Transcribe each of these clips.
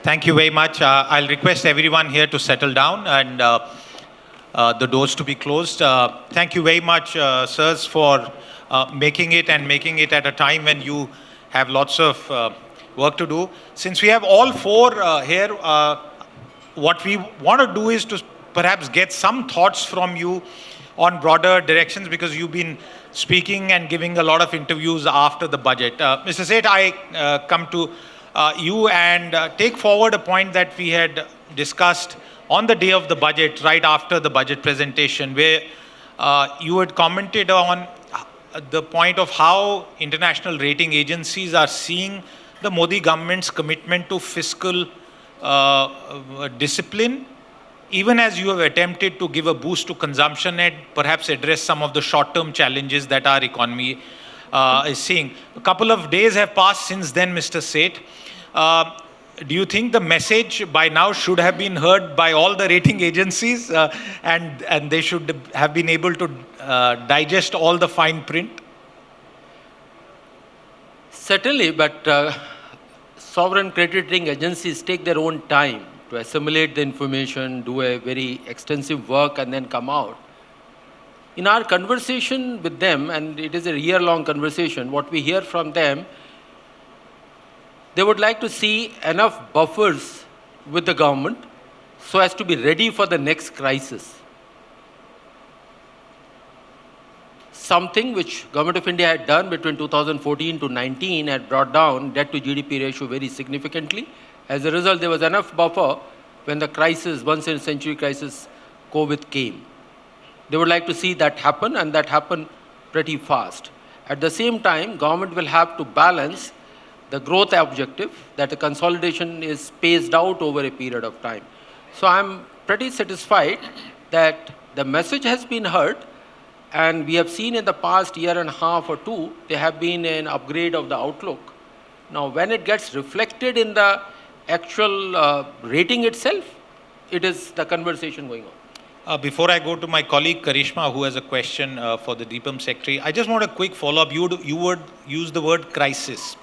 Thank you very much. I'll request everyone here to settle down and the doors to be closed. Thank you very much, sirs, for making it at a time when you have lots of work to do. Since we have all four here, what we want to do is to perhaps get some thoughts from you on broader directions, because you've been speaking and giving a lot of interviews after the budget. Mr. Seth, I come to you and take forward a point that we had discussed on the day of the budget, right after the budget presentation, where you had commented on the point of how international rating agencies are seeing the Modi government's commitment to fiscal discipline, even as you have attempted to give a boost to consumption and perhaps address some of the short-term challenges that our economy is seeing. A couple of days have passed since then, Mr. Seth. Do you think the message by now should have been heard by all the rating agencies and they should have been able to digest all the fine print? Certainly, but sovereign credit rating agencies take their own time to assimilate the information, do a very extensive work, and then come out. In our conversation with them, and it is a year-long conversation, what we hear from them, they would like to see enough buffers with the government so as to be ready for the next crisis. Something which Government of India had done between 2014 to 19 had brought down debt to GDP ratio very significantly. As a result, there was enough buffer when the crisis, once-in-a-century crisis, COVID came. They would like to see that happen, and that happen pretty fast. At the same time, government will have to balance the growth objective, that the consolidation is paced out over a period of time. So I'm pretty satisfied that the message has been heard, and we have seen in the past year and a half or two, there have been an upgrade of the outlook. Now, when it gets reflected in the actual rating itself, it is the conversation going on. Before I go to my colleague Karishma, who has a question for the DIPAM Secretary, I just want a quick follow-up. You would use the word crisis.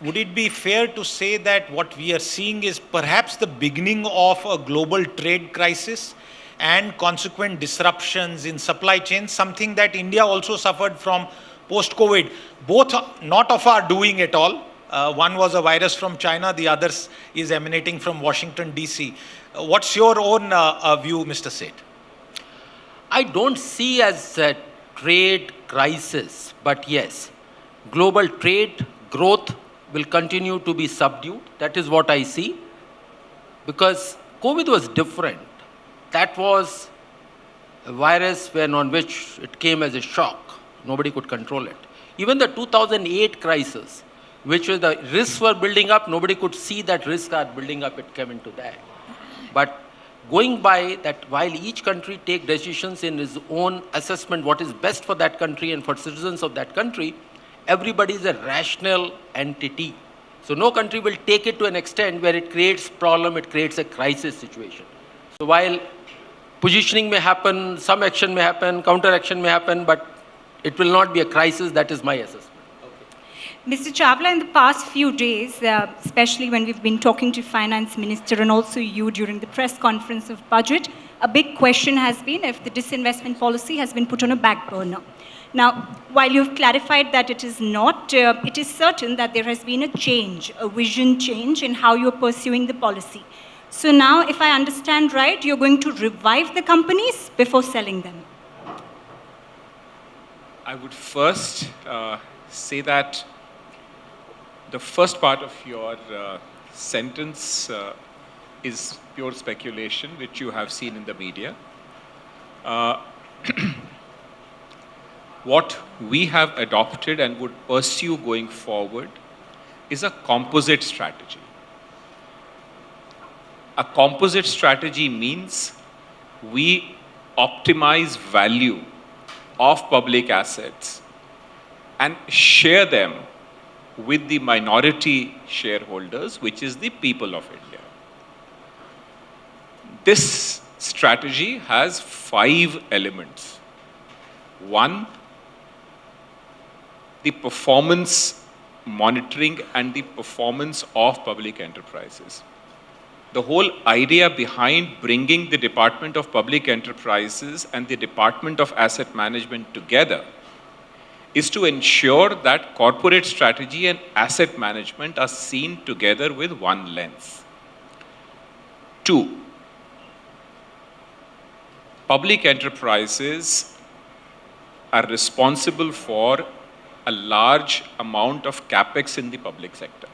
Would it be fair to say that what we are seeing is perhaps the beginning of a global trade crisis and consequent disruptions in supply chains, something that India also suffered from post-COVID, both not of our doing at all? One was a virus from China, the other is emanating from Washington, D.C. What's your own view, Mr. Seth? I don't see as a trade crisis, but yes, global trade growth will continue to be subdued. That is what I see, because COVID was different. That was a virus on which it came as a shock. Nobody could control it. Even the 2008 crisis, which was the risks were building up, nobody could see that risks are building up, it came into that. But going by that, while each country take decisions in its own assessment, what is best for that country and for citizens of that country, everybody is a rational entity. So no country will take it to an extent where it creates problem, it creates a crisis situation. So while positioning may happen, some action may happen, counter-action may happen, but it will not be a crisis. That is my assessment. Mr. Chawla, in the past few days, especially when we've been talking to Finance Minister and also you during the press conference of budget, a big question has been if the disinvestment policy has been put on a back burner. Now, while you've clarified that it is not, it is certain that there has been a change, a vision change in how you're pursuing the policy. So now, if I understand right, you're going to revive the companies before selling them. I would first say that the first part of your sentence is pure speculation, which you have seen in the media. What we have adopted and would pursue going forward is a composite strategy. A composite strategy means we optimize value of public assets and share them with the minority shareholders, which is the people of India. This strategy has 5 elements. 1, the performance monitoring and the performance of public enterprises. The whole idea behind bringing the Department of Public Enterprises and the Department of Asset Management together is to ensure that corporate strategy and asset management are seen together with one lens. 2, public enterprises are responsible for a large amount of capex in the public sector,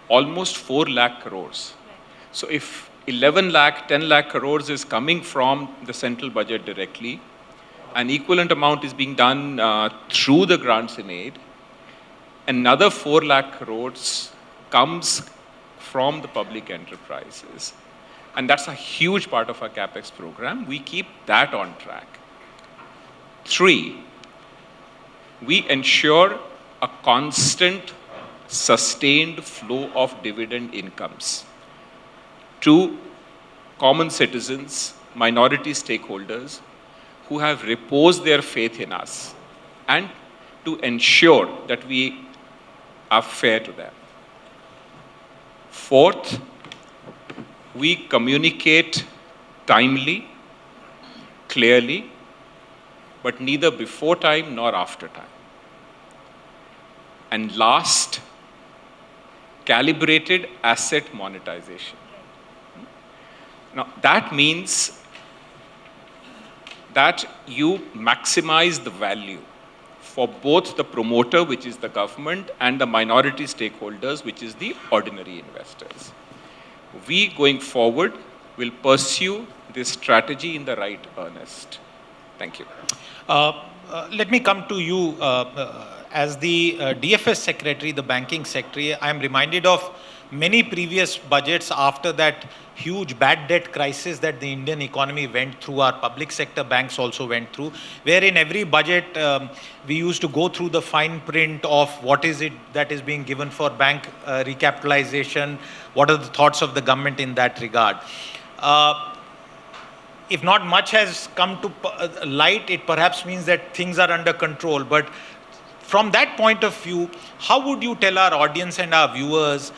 almost 4 lakh crores. So if 11 lakh, 10 lakh crores is coming from the central budget directly, an equivalent amount is being done through the grants in aid, another 4 lakh crores comes from the public enterprises. And that's a huge part of our CAPEX program. We keep that on track. 3, we ensure a constant, sustained flow of dividend incomes to common citizens, minority stakeholders who have reposed their faith in us, and to ensure that we are fair to them. 4th, we communicate timely, clearly, but neither before time nor after time. And last, calibrated asset monetization. Now, that means that you maximize the value for both the promoter, which is the government, and the minority stakeholders, which is the ordinary investors. We, going forward, will pursue this strategy in the right earnest. Thank you. Let me come to you. As the DFS Secretary, the Banking Secretary, I am reminded of many previous budgets after that huge bad debt crisis that the Indian economy went through, our public sector banks also went through, where in every budget we used to go through the fine print of what is it that is being given for bank recapitalization, what are the thoughts of the government in that regard. If not much has come to light, it perhaps means that things are under control. But from that point of view, how would you tell our audience and our viewers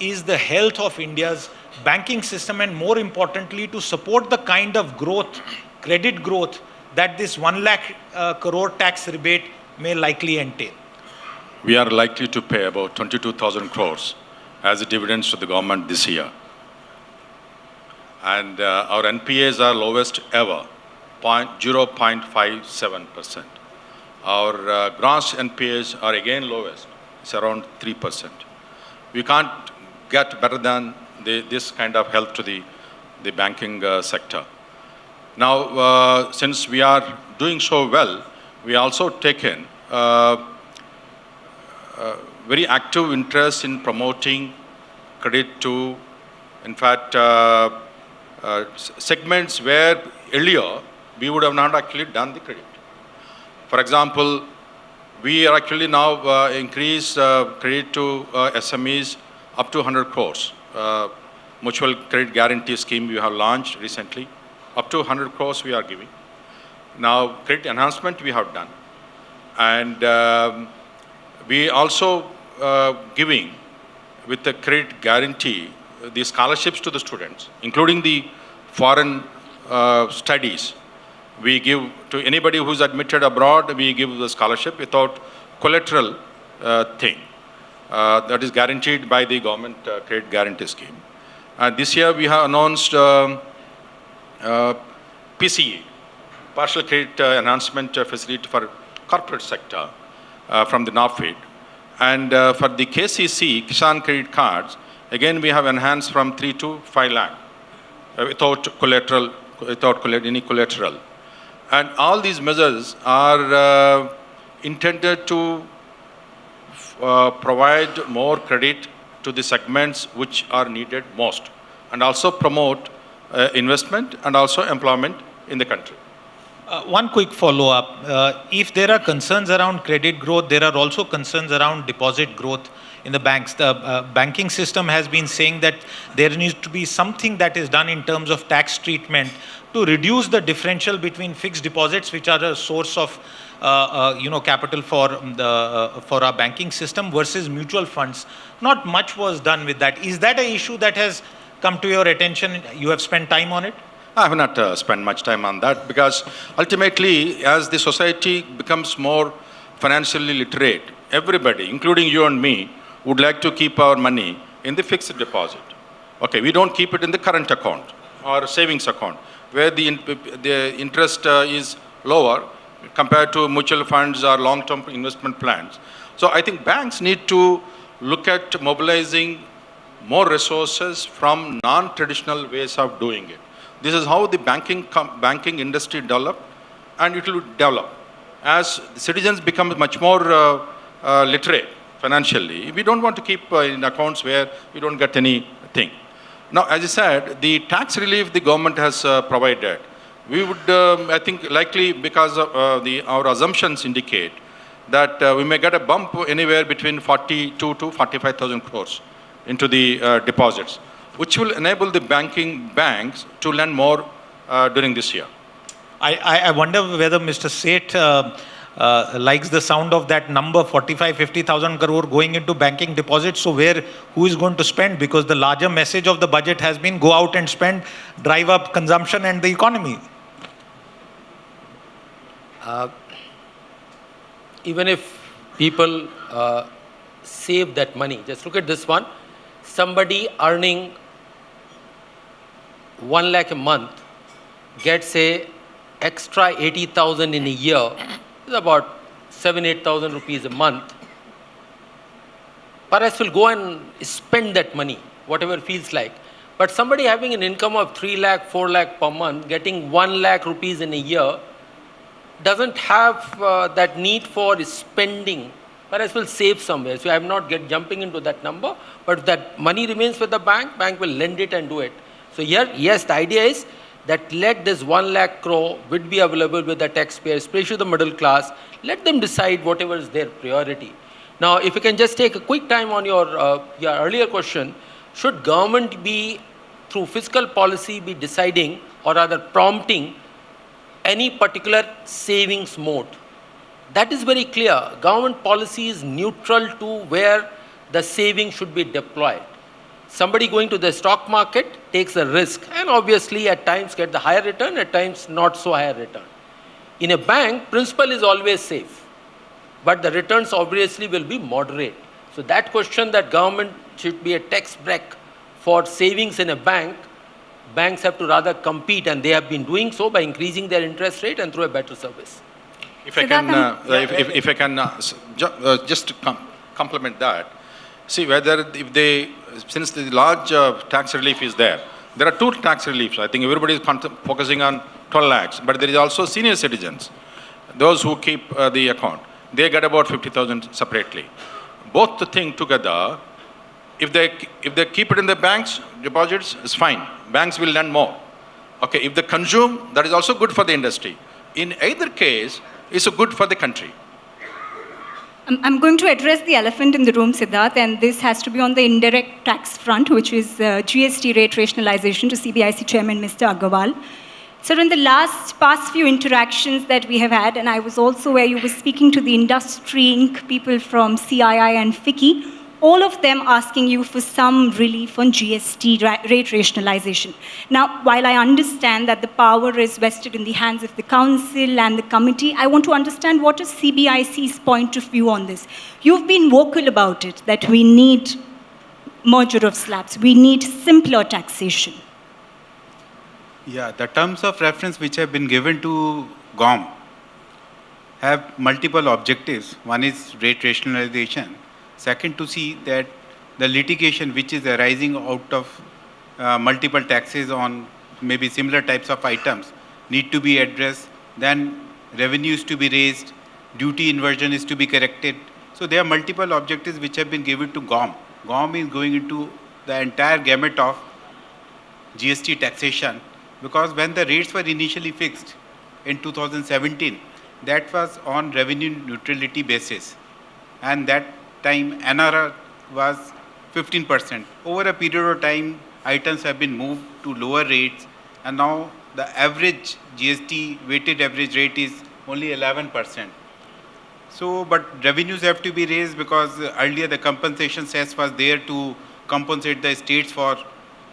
is the health of India's banking system, and more importantly, to support the kind of growth, credit growth, that this 1 lakh crore tax rebate may likely entail? We are likely to pay about 22,000 crores as dividends to the government this year. And our NPAs are lowest ever, 0.57%. Our gross NPAs are again lowest, it's around 3%. We can't get better than this kind of help to the banking sector. Now, since we are doing so well, we also taken very active interest in promoting credit to, in fact, segments where earlier we would have not actually done the credit. For example, we are actually now increased credit to SMEs up to 100 crores. Mutual credit guarantee scheme we have launched recently. Up to 100 crores we are giving. Now, credit enhancement we have done. And we also giving with the credit guarantee the scholarships to the students, including the foreign studies. We give to anybody who's admitted abroad, we give the scholarship without collateral thing. That is guaranteed by the government credit guarantee scheme. This year we have announced PCE, partial credit enhancement facility for corporate sector from the NAFID. And for the KCC, Kisan credit cards, again we have enhanced from 3 to 5 lakh without collateral, any collateral. And all these measures are intended to provide more credit to the segments which are needed most, and also promote investment and also employment in the country. One quick follow-up. If there are concerns around credit growth, there are also concerns around deposit growth in the banks. The banking system has been saying that there needs to be something that is done in terms of tax treatment to reduce the differential between fixed deposits, which are a source of capital for our banking system versus mutual funds. Not much was done with that. Is that an issue that has come to your attention? You have spent time on it? I have not spent much time on that because ultimately, as the society becomes more financially literate, everybody, including you and me, would like to keep our money in the fixed deposit. Okay, we don't keep it in the current account or savings account, where the interest is lower compared to mutual funds or long-term investment plans. So I think banks need to look at mobilizing more resources from non-traditional ways of doing it. This is how the banking industry developed, and it will develop. As citizens become much more literate financially, we don't want to keep in accounts where we don't get anything. Now, as I said, the tax relief the government has provided, we would, I think, likely because of, our assumptions indicate that we may get a bump anywhere between 42 to 45,000 crores into the deposits, which will enable the banks to lend more during this year. I wonder whether Mr. Seth likes the sound of that number, 50,000 crore going into banking deposits. So who is going to spend? Because the larger message of the budget has been go out and spend, drive up consumption and the economy. Even if people save that money, just look at this one. Somebody earning 1 lakh a month gets a extra 80,000 in a year, is about 7,000-8,000 rupees a month. Perhaps will go and spend that money, whatever feels like. But somebody having an income of 3 lakh, 4 lakh per month, getting 1 lakh rupees in a year, doesn't have that need for spending. Perhaps will save somewhere. So I'm not jumping into that number, but that money remains with the bank will lend it and do it. So here, yes, the idea is that let this 1 lakh crore would be available with the taxpayers, especially the middle class. Let them decide whatever is their priority. Now, if you can just take a quick time on your earlier question, should government be, through fiscal policy, be deciding or rather prompting any particular savings mode? That is very clear. Government policy is neutral to where the saving should be deployed. Somebody going to the stock market takes a risk and obviously at times get the higher return, at times not so higher return. In a bank, principal is always safe, but the returns obviously will be moderate. So that question that government should be a tax break for savings in a bank, banks have to rather compete, and they have been doing so by increasing their interest rate and through a better service. If I can just complement that, see since the large tax relief is there are two tax reliefs. I think everybody is focusing on 12 lakhs, but there is also senior citizens, those who keep the account. They get about 50,000 separately. Both the thing together, if they keep it in the banks, deposits, it's fine. Banks will lend more. Okay, if they consume, that is also good for the industry. In either case, it's good for the country. I'm going to address the elephant in the room, Siddharth, and this has to be on the indirect tax front, which is GST rate rationalization to CBIC Chairman Mr. Agarwal. So in the past few interactions that we have had, and I was also where you were speaking to the Industry Inc. people from CII and FICCI, all of them asking you for some relief on GST rate rationalization. Now, while I understand that the power is vested in the hands of the council and the committee, I want to understand what is CBIC's point of view on this. You've been vocal about it, that we need merger of slabs, we need simpler taxation. Yeah, the terms of reference which have been given to GOM have multiple objectives. One is rate rationalization. Second, to see that the litigation which is arising out of multiple taxes on maybe similar types of items need to be addressed. Then revenues to be raised, duty inversion is to be corrected. So there are multiple objectives which have been given to GOM. GOM is going into the entire gamut of GST taxation, because when the rates were initially fixed in 2017, that was on revenue neutrality basis. And that time NRR was 15%. Over a period of time, items have been moved to lower rates, and now the average GST weighted average rate is only 11%. So, but revenues have to be raised because earlier the compensation cess was there to compensate the states for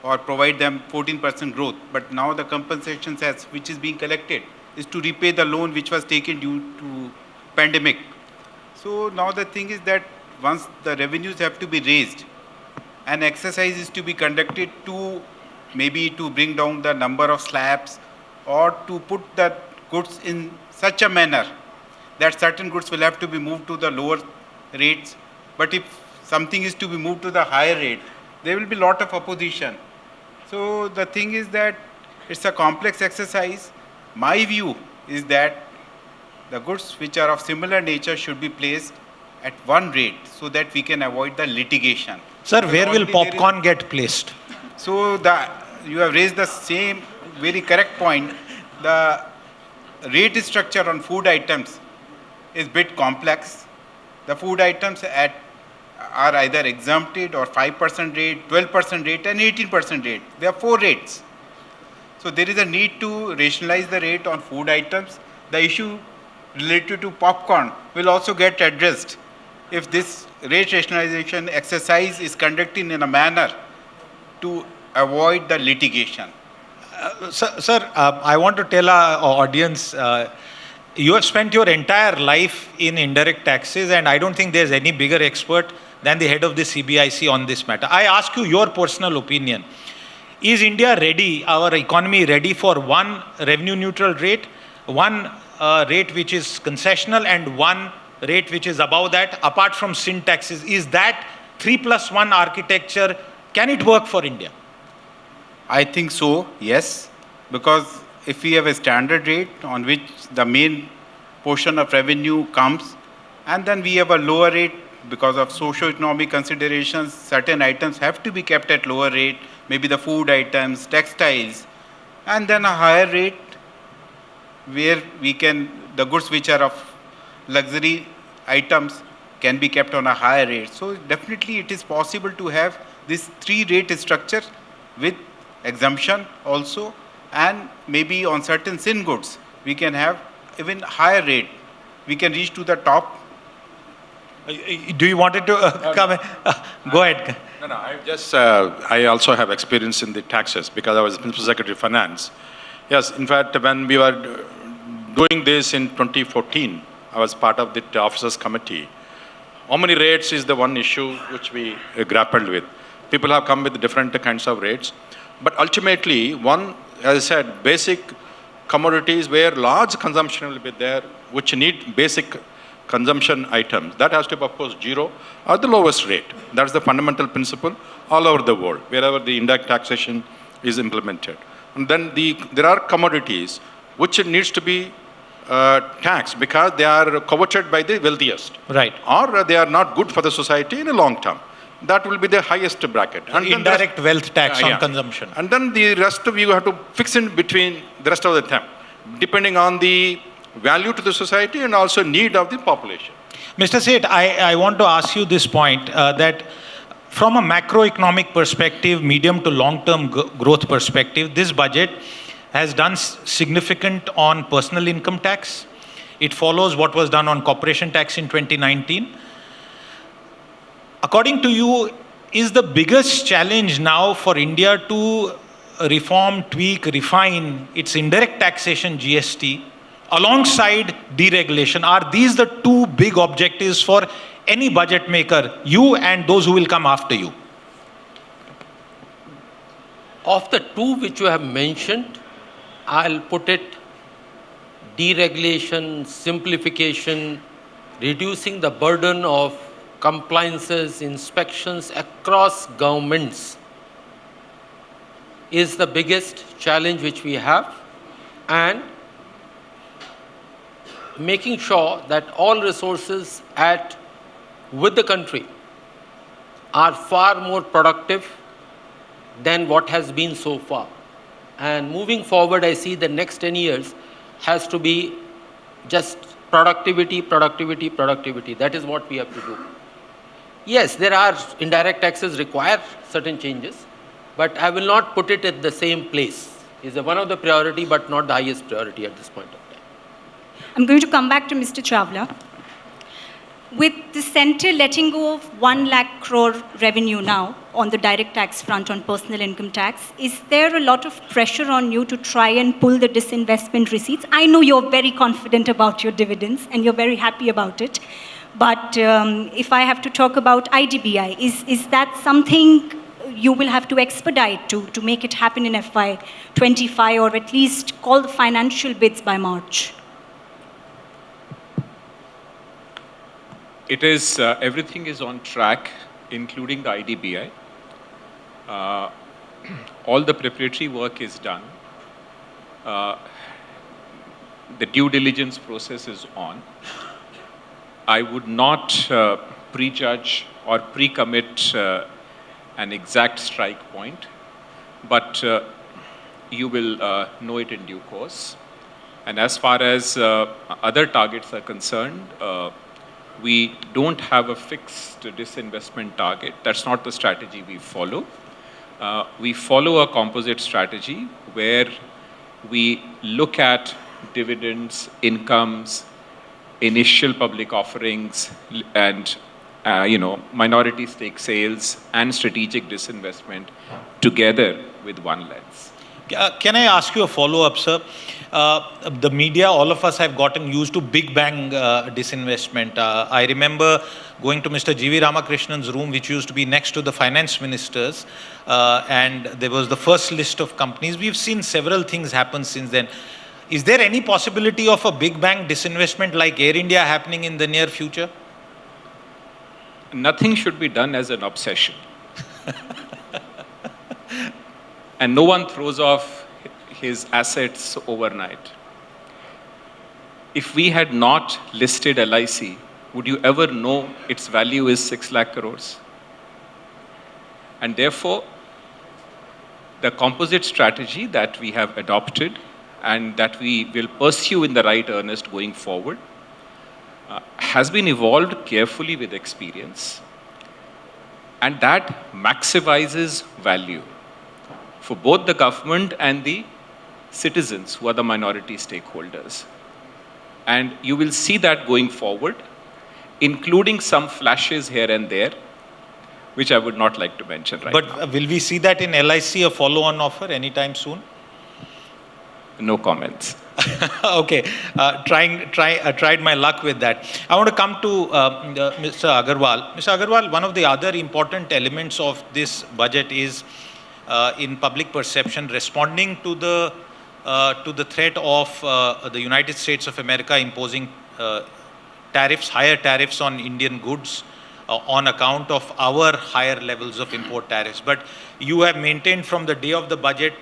or provide them 14% growth. But now the compensation cess which is being collected is to repay the loan which was taken due to pandemic. So now the thing is that once the revenues have to be raised, an exercise is to be conducted to maybe to bring down the number of slabs or to put the goods in such a manner that certain goods will have to be moved to the lower rates. But if something is to be moved to the higher rate, there will be a lot of opposition. So the thing is that it's a complex exercise. My view is that the goods which are of similar nature should be placed at one rate so that we can avoid the litigation. Sir, Because where will already there is- popcorn get placed? So you have raised the same very correct point. The rate structure on food items is bit complex. The food items are either exempted or 5% rate, 12% rate and 18% rate. There are 4 rates. So there is a need to rationalize the rate on food items. The issue related to popcorn will also get addressed if this rate rationalization exercise is conducted in a manner to avoid the litigation. Sir, I want to tell our audience, you have spent your entire life in indirect taxes, and I don't think there's any bigger expert than the head of the CBIC on this matter. I ask you your personal opinion. Is India ready, our economy ready for one revenue neutral rate, one rate which is concessional and one rate which is above that, apart from sin taxes? Is that 3+1 architecture, can it work for India? I think so, yes, because if we have a standard rate on which the main portion of revenue comes, and then we have a lower rate because of socio-economic considerations, certain items have to be kept at lower rate, maybe the food items, textiles, and then a higher rate where we can, the goods which are of luxury items can be kept on a higher rate. So definitely it is possible to have this 3-rate structure with exemption also, and maybe on certain sin goods we can have even higher rate. We can reach to the top. Do you want it to come? Go ahead. No, I also have experience in the taxes because I was Principal Secretary of Finance. Yes, in fact, when we were doing this in 2014, I was part of the officers committee. How many rates is the one issue which we grappled with. People have come with different kinds of rates. But ultimately, one, as I said, basic commodities where large consumption will be there, which need basic consumption items, that has to be, of course, 0 or the lowest rate. That's the fundamental principle all over the world, wherever the indirect taxation is implemented. And then there are commodities which needs to be taxed because they are coveted by the wealthiest. Right. Or they are not good for the society in the long term. That will be the highest bracket. And indirect wealth tax on consumption. And then the rest of you have to fix in between the rest of the time, depending on the value to the society and also need of the population. Mr. Seth, I want to ask you this point, that from a macroeconomic perspective, medium to long-term growth perspective, this budget has done significant on personal income tax. It follows what was done on corporation tax in 2019. According to you, is the biggest challenge now for India to reform, tweak, refine its indirect taxation GST alongside deregulation? Are these the 2 big objectives for any budget maker, you and those who will come after you? Of the 2 which you have mentioned, I'll put it deregulation, simplification, reducing the burden of compliances, inspections across governments is the biggest challenge which we have, and making sure that all resources with the country are far more productive than what has been so far. And moving forward, I see the next 10 years has to be just productivity, productivity, productivity. That is what we have to do. Yes, there are indirect taxes require certain changes, but I will not put it at the same place. It's one of the priority, but not the highest priority at this point of time. I'm going to come back to Mr. Chawla. With the centre letting go of 1 lakh crore revenue now on the direct tax front on personal income tax, is there a lot of pressure on you to try and pull the disinvestment receipts? I know you're very confident about your dividends and you're very happy about it. But if I have to talk about IDBI, is that something you will have to expedite to make it happen in FY25, or at least call the financial bids by March? It is, everything is on track, including the IDBI. All the preparatory work is done. The due diligence process is on. I would not prejudge or pre-commit an exact strike point, but you will know it in due course. And as far as other targets are concerned, we don't have a fixed disinvestment target. That's not the strategy we follow. We follow a composite strategy where we look at dividends, incomes, initial public offerings, and minority stake sales and strategic disinvestment together with one lens. Can I ask you a follow-up, sir? The media, all of us have gotten used to big bang disinvestment. I remember going to Mr. G.V. Ramakrishnan's room, which used to be next to the finance minister's, and there was the first list of companies. We've seen several things happen since then. Is there any possibility of a big bang disinvestment like Air India happening in the near future? Nothing should be done as an obsession. And no one throws off his assets overnight. If we had not listed LIC, would you ever know its value is 6 lakh crores? And therefore, the composite strategy that we have adopted and that we will pursue in the right earnest going forward has been evolved carefully with experience, and that maximizes value for both the government and the citizens who are the minority stakeholders. And you will see that going forward, including some flashes here and there, which I would not like to mention right now. But will we see that in LIC, a follow-on offer anytime soon? No comments. Okay, tried my luck with that. I want to come to Mr. Agarwal. Mr. Agarwal, one of the other important elements of this budget is in public perception, responding to the threat of the United States of America imposing tariffs, higher tariffs on Indian goods on account of our higher levels of import tariffs. But you have maintained from the day of the budget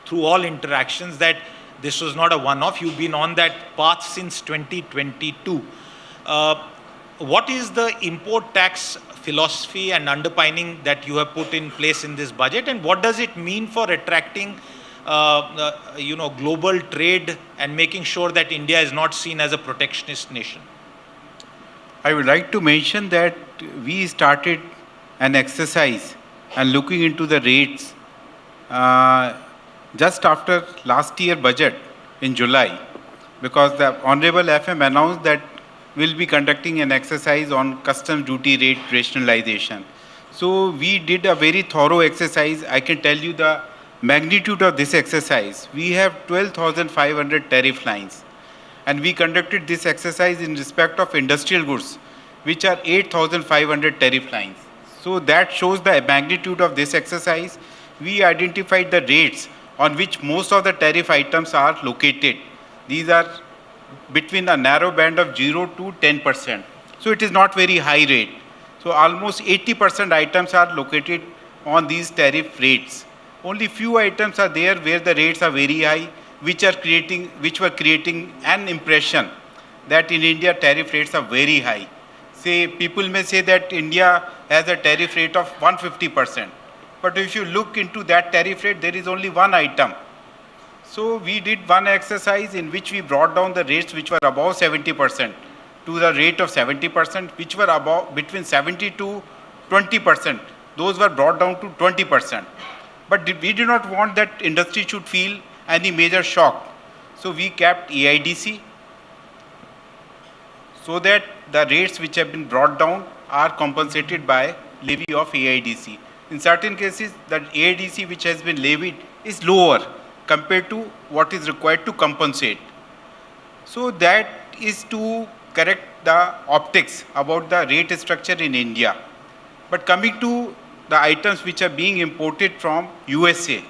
through all interactions that this was not a one-off. You've been on that path since 2022. What is the import tax philosophy and underpinning that you have put in place in this budget, and what does it mean for attracting global trade and making sure that India is not seen as a protectionist nation? I would like to mention that we started an exercise and looking into the rates just after last year budget in July, because the Honorable FM announced that we'll be conducting an exercise on customs duty rate rationalization. So we did a very thorough exercise. I can tell you the magnitude of this exercise. We have 12,500 tariff lines, and we conducted this exercise in respect of industrial goods, which are 8,500 tariff lines. So that shows the magnitude of this exercise. We identified the rates on which most of the tariff items are located. These are between a narrow band of 0 to 10%. So it is not very high rate. So almost 80% items are located on these tariff rates. Only few items are there where the rates are very high, which were creating an impression that in India tariff rates are very high. Say, people may say that India has a tariff rate of 150%. But if you look into that tariff rate, there is only one item. So we did one exercise in which we brought down the rates which were above 70% to the rate of 70%, which were above between 70 to 20%. Those were brought down to 20%. But we did not want that industry should feel any major shock. So we kept EIDC so that the rates which have been brought down are compensated by levy of AIDC. In certain cases, the AIDC which has been levied is lower compared to what is required to compensate. So that is to correct the optics about the rate structure in India. But coming to the items which are being imported from USA,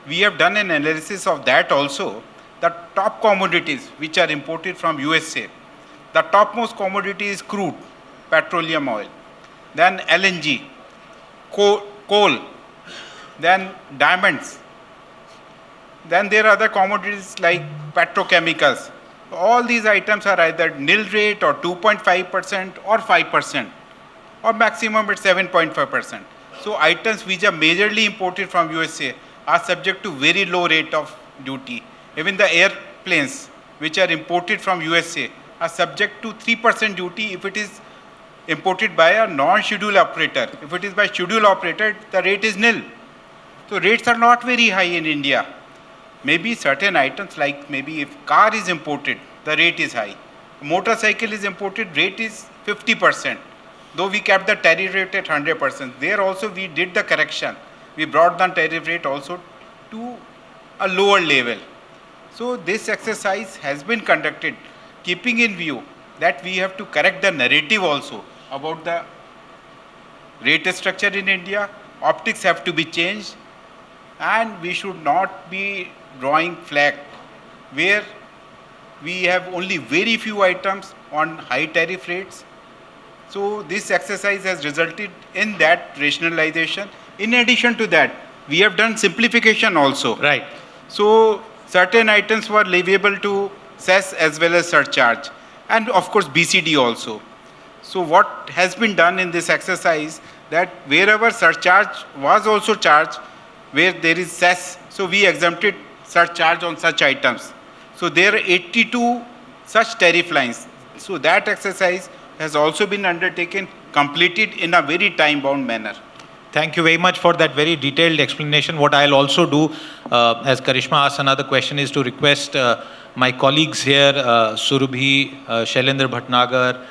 we have done an analysis of that also. The top commodities which are imported from USA, the topmost commodity is crude, petroleum oil, then LNG, coal, then diamonds. Then there are other commodities like petrochemicals. All these items are either nil rate or 2.5% or 5%, or maximum at 7.5%. So items which are majorly imported from USA are subject to very low rate of duty. Even the airplanes which are imported from USA are subject to 3% duty if it is imported by a non-scheduled operator. If it is by scheduled operator, the rate is nil. So rates are not very high in India. Maybe certain items like maybe if car is imported, the rate is high. Motorcycle is imported, rate is 50%. Though we kept the tariff rate at 100%. There also we did the correction. We brought the tariff rate also to a lower level. So this exercise has been conducted, keeping in view that we have to correct the narrative also about the rate structure in India. Optics have to be changed, and we should not be drawing flag where we have only very few items on high tariff rates. So this exercise has resulted in that rationalization. In addition to that, we have done simplification also. Right. So certain items were leviable to cess as well as surcharge, and of course BCD also. So what has been done in this exercise, that wherever surcharge was also charged, where there is cess, so we exempted surcharge on such items. So there are 82 such tariff lines. So that exercise has also been undertaken, completed in a very time-bound manner. Thank you very much for that very detailed explanation. What I'll also do, as Karishma asked another question, is to request my colleagues here, Surabhi, Shailendra Bhatnagar,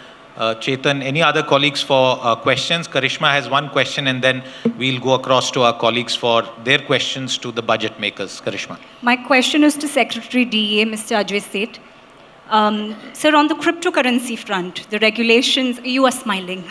Chetan, any other colleagues for questions. Karishma has one question, and then we'll go across to our colleagues for their questions to the budget makers. Karishma. My question is to Secretary DEA, Mr. Ajay Seth. Sir, on the cryptocurrency front, the regulations, you are smiling.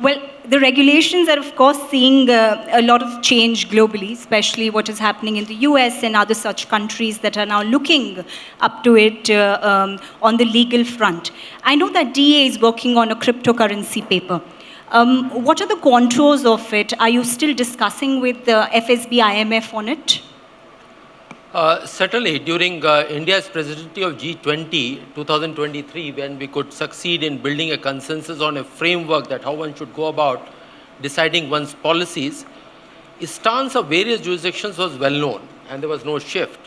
Well, the regulations are, of course, seeing a lot of change globally, especially what is happening in the US and other such countries that are now looking up to it on the legal front. I know that DA is working on a cryptocurrency paper. What are the contours of it? Are you still discussing with the FSB, IMF on it? Certainly, during India's presidency of G20 2023, when we could succeed in building a consensus on a framework that how one should go about deciding one's policies, the stance of various jurisdictions was well known and there was no shift.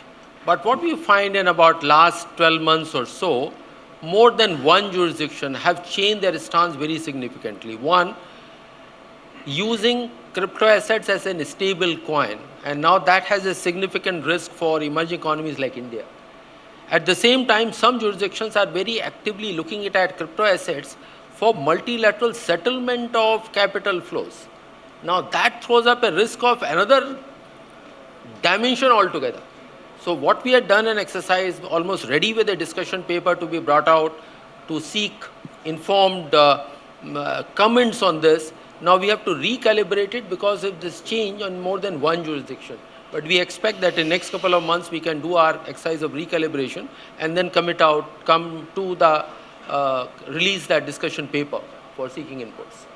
But what we find in about last 12 months or so, more than one jurisdiction have changed their stance very significantly. One, using crypto assets as a stable coin, and now that has a significant risk for emerging economies like India. At the same time, some jurisdictions are very actively looking at crypto assets for multilateral settlement of capital flows. Now that throws up a risk of another dimension altogether. So what we had done an exercise, almost ready with a discussion paper to be brought out to seek informed comments on this. Now we have to recalibrate it because of this change on more than one jurisdiction. But we expect that in the next couple of months we can do our exercise of recalibration and then come to the release that discussion paper for seeking inputs.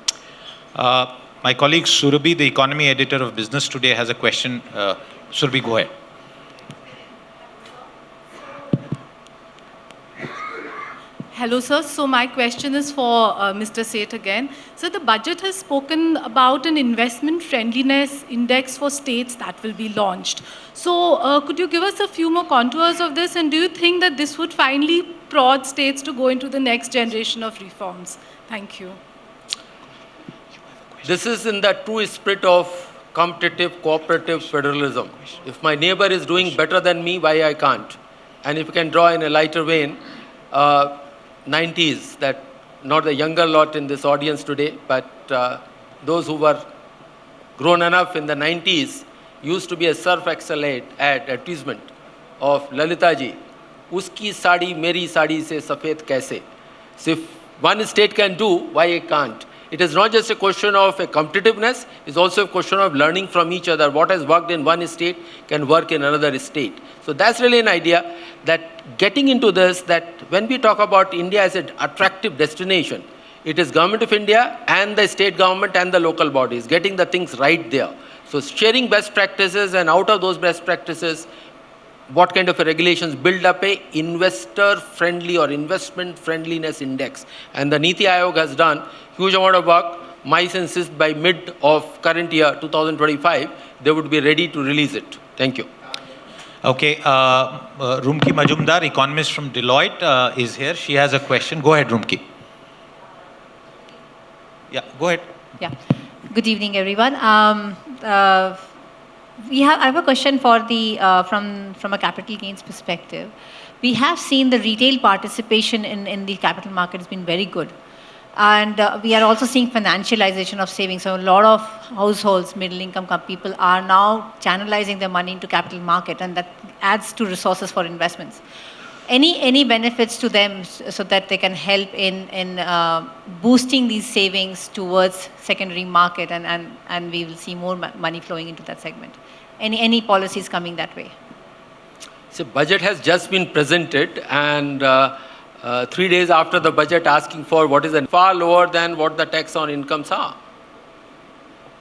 My colleague Surabhi, the economy editor of Business Today, has a question. Surabhi, go ahead. Hello, sir. So my question is for Mr. Seth again. So the budget has spoken about an investment friendliness index for states that will be launched. So could you give us a few more contours of this? And do you think that this would finally prod states to go into the next generation of reforms? Thank you. This is in the true spirit of competitive, cooperative federalism. If my neighbor is doing better than me, why I can't? And if you can draw in a lighter vein, 90s, that not the younger lot in this audience today, but those who were grown enough in the 90s, used to be a Surf Excel advertisement of Lalita ji, uski sadi meri sadi se safed kaise. So if one state can do, why it can't? It is not just a question of a competitiveness, it's also a question of learning from each other. What has worked in one state can work in another state. So that's really an idea that getting into this, that when we talk about India as an attractive destination, it is Government of India and the state government and the local bodies getting the things right there. So sharing best practices, and out of those best practices, what kind of a regulations build up a investor friendly or investment friendliness index. And the Niti Aayog has done huge amount of work. My sense is by mid of current year, 2025, they would be ready to release it. Thank you. Okay, Rumki Majumdar, economist from Deloitte, is here. She has a question. Go ahead, Rumki. Yeah, go ahead. Yeah. Good evening, everyone. I have a question for the from a capital gains perspective. We have seen the retail participation in the capital market has been very good. And we are also seeing financialization of savings. So a lot of households, middle income people are now channelizing their money into capital market, and that adds to resources for investments. Any benefits to them so that they can help in boosting these savings towards secondary market, and we will see more money flowing into that segment? Any policies coming that way? So budget has just been presented, and 3 days after the budget, asking for what is far lower than what the tax on incomes are.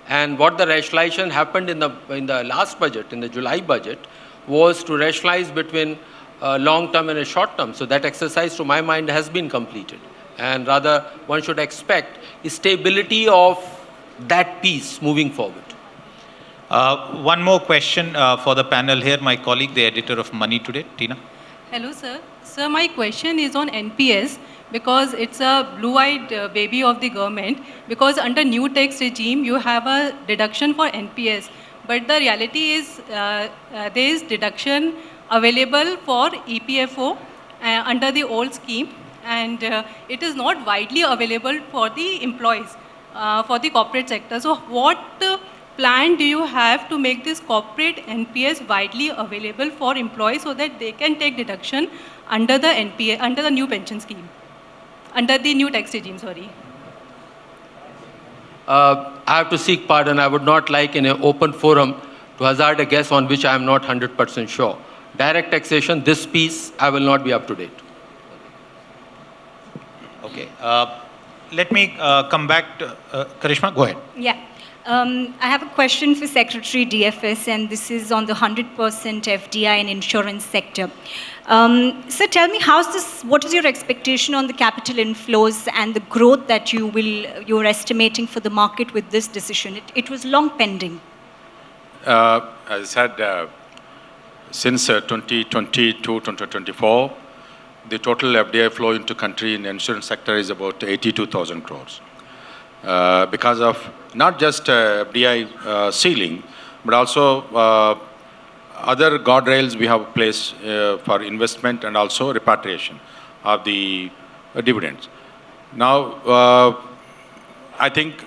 And what the rationalization happened in the last budget, in the July budget, was to rationalize between long term and a short term. So that exercise, to my mind, has been completed. And rather, one should expect stability of that piece moving forward. One more question for the panel here. My colleague, the editor of Money Today, Tina. Hello, sir. Sir, my question is on NPS, because it's a blue-eyed baby of the government. Because under new tax regime, you have a deduction for NPS. But the reality is there is deduction available for EPFO under the old scheme, and it is not widely available for the employees, for the corporate sector. So what plan do you have to make this corporate NPS widely available for employees so that they can take deduction under the NPS, under the new pension scheme, under the new tax regime, sorry? I have to seek pardon. I would not like in an open forum to hazard a guess on which I am not 100% sure. Direct taxation, this piece, I will not be up to date. Okay. Let me come back to Karishma. Go ahead. Yeah. I have a question for Secretary DFS, and this is on the 100% FDI and insurance sector. So tell me, what is your expectation on the capital inflows and the growth that you're estimating for the market with this decision? It was long pending. As I said, since 2020 to 2024, the total FDI flow into country in the insurance sector is about 82,000 crores. Because of not just FDI ceiling, but also other guardrails we have placed for investment and also repatriation of the dividends. Now, I think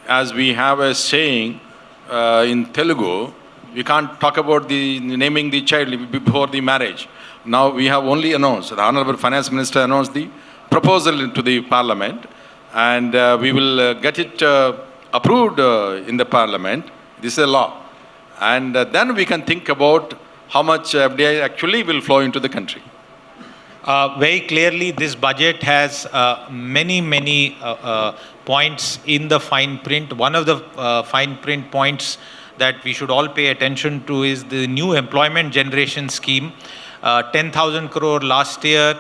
as we have a saying in Telugu, we can't talk about the naming the child before the marriage. Now we have only announced, the Honorable Finance Minister announced the proposal into the Parliament, and we will get it approved in the Parliament. This is a law. And then we can think about how much FDI actually will flow into the country. Very clearly, this budget has many points in the fine print. One of the fine print points that we should all pay attention to is the new employment generation scheme. 10,000 crore last year.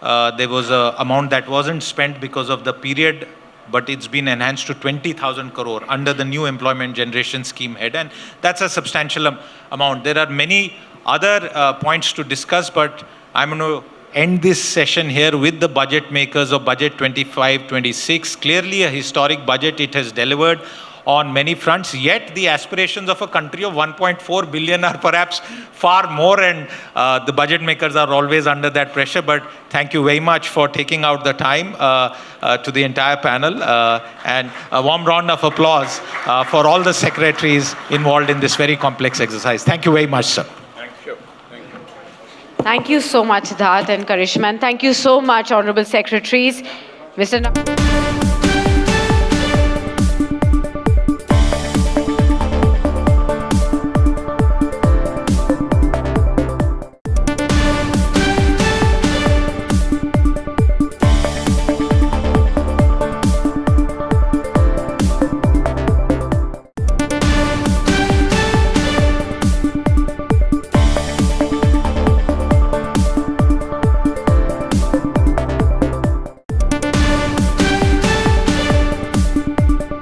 There was an amount that wasn't spent because of the period, but it's been enhanced to 20,000 crore under the new employment generation scheme head, and that's a substantial amount. There are many other points to discuss, but I'm going to end this session here with the budget makers of Budget 25-26. Clearly a historic budget. It has delivered on many fronts, yet the aspirations of a country of 1.4 billion are perhaps far more, and the budget makers are always under that pressure. But thank you very much for taking out the time to the entire panel, and a warm round of applause for all the secretaries involved in this very complex exercise. Thank you very much, sir. Thank you. Thank you. Thank you so much, Siddharth and Karishma. And thank you so much, Honorable Secretaries. Mr.